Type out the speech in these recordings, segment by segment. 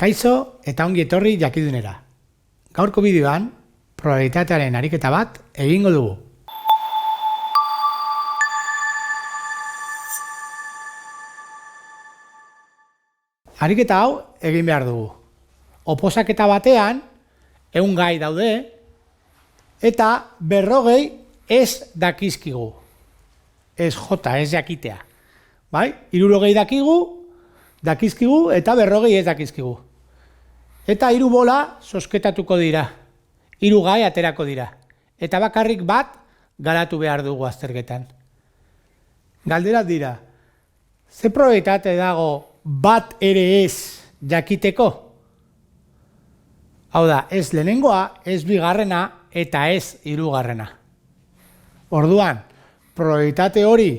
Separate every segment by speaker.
Speaker 1: Kaixo eta ongi etorri jakidunera. Gaurko bideoan, probabilitatearen ariketa bat egingo dugu. Ariketa hau egin behar dugu. Oposaketa batean, 100 gai daude, eta 40 ez dakizkigu. Ez jota, ez jakitea. Bai? 60 dakizkigu eta 40 ez dakizkigu. Eta 3 bola sosketatuko dira. 3 gai aterako dira. Eta bakarrik bat garatu behar dugu azterketan. Galderak dira, ze probabilitate dago bat ere ez jakiteko? Hau da, ez lehenengoa, ez bigarrena eta ez hirugarrena. Orduan, probabilitate hori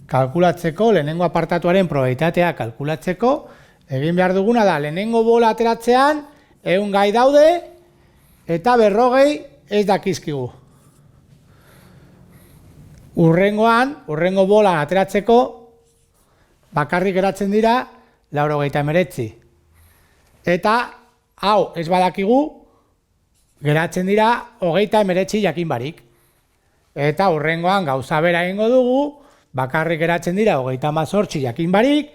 Speaker 1: kalkulatzeko, lehenengo apartatuaren probabilitatea kalkulatzeko, egin behar duguna da, lehenengo bola ateratzean, 100 gai daude, eta 40 ez dakizkigu. Urrengo bola ateratzeko, bakarrik geratzen dira, 89. Eta, hau ez badakigu, geratzen dira, 39 jakin barik. Eta urrengoan gauza bera egingo dugu, bakarrik geratzen dira 38 jakin barik,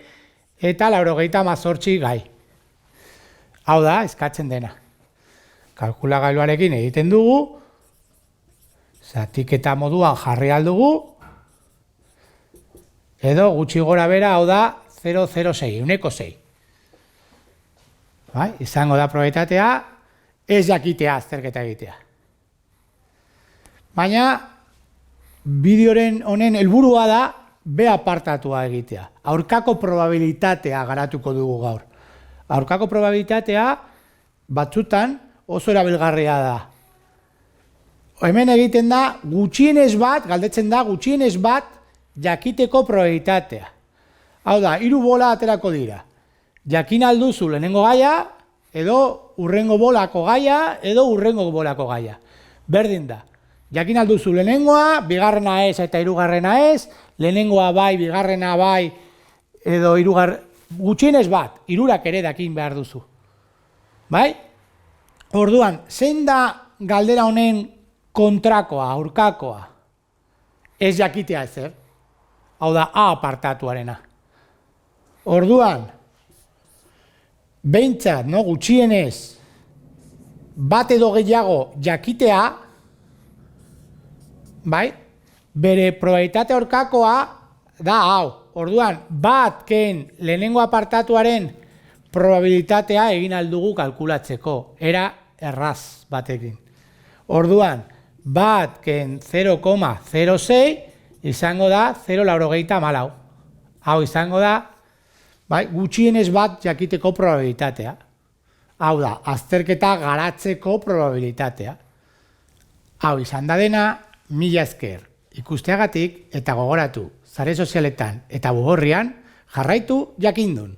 Speaker 1: eta 98 gai. Hau da, eskatzen dena. Kalkulagailuarekin egiten dugu, zatiketa moduan jarri aldugu, edo gutxi gora bera, hau da, 0,06, 1,6. Bai, izango da probabilitatea, ez jakitea azterketa egitea. Baina, bideoren honen helburua da B apartatua egitea. Aurkako probabilitatea garatuko dugu gaur. Aurkako probabilitatea batzutan oso erabilgarria da. Hemen egiten da gutxienez bat, galdetzen da gutxienez bat jakiteko probabilitatea. Hau da, 3 bola aterako dira. Jakin alduzu lehenengo gaia, edo urrengo bolako gaia, edo urrengo bolako gaia. Berdin da. Jakin alduzu lehenengoa, bigarrena ez eta hirugarrena ez, lehenengoa bai, bigarrena bai, edo gutxienez bat, hirurak ere dakin behar duzu. Bai? Orduan, zein da galdera honen kontrakoa, aurkakoa? Ez jakitea ezer. Hau da, A apartatuarena. Orduan, behintzat, gutxienez, bat edo gehiago jakitea, bai, bere probabilitate aurkakoa da hau. Orduan, bat ken lehenengo apartatuaren probabilitatea egin aldugu kalkulatzeko. Era erraz batekin. Orduan, bat ken 0,06 izango da 0,94. Hau izango da, bai, gutxienez bat jakiteko probabilitatea. Hau da, azterketa garatzeko probabilitatea. Hau izan da dena, mila esker ikusteagatik eta gogoratu, sare sozialetan eta Bugorrian jarraitu jakindun.